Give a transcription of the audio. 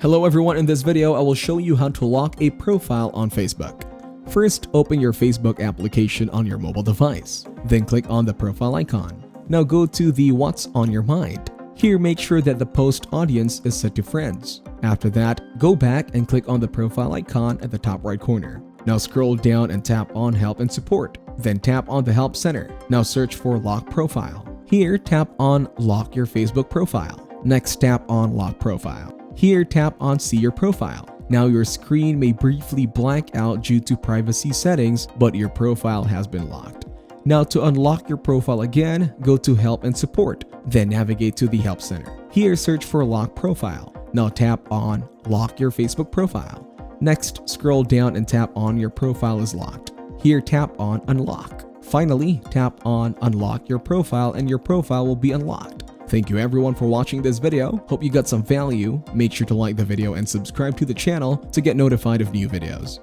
Hello everyone, in this video I will show you how to lock a profile on Facebook. First, open your Facebook application on your mobile device. Then click on the profile icon. Now go to the What's on Your Mind. Here make sure that the post audience is set to friends. After that, go back and click on the profile icon at the top right corner. Now scroll down and tap on Help and Support. Then tap on the Help Center. Now search for Lock Profile. Here tap on Lock Your Facebook Profile. Next tap on Lock Profile. Here, tap on See Your Profile. Now your screen may briefly blank out due to privacy settings, but your profile has been locked. Now to unlock your profile again, go to Help and Support, then navigate to the Help Center. Here, search for Lock Profile. Now tap on Lock Your Facebook Profile. Next, scroll down and tap on Your Profile is Locked. Here, tap on Unlock. Finally, tap on Unlock Your Profile and your profile will be unlocked. Thank you everyone for watching this video. Hope you got some value. Make sure to like the video and subscribe to the channel to get notified of new videos.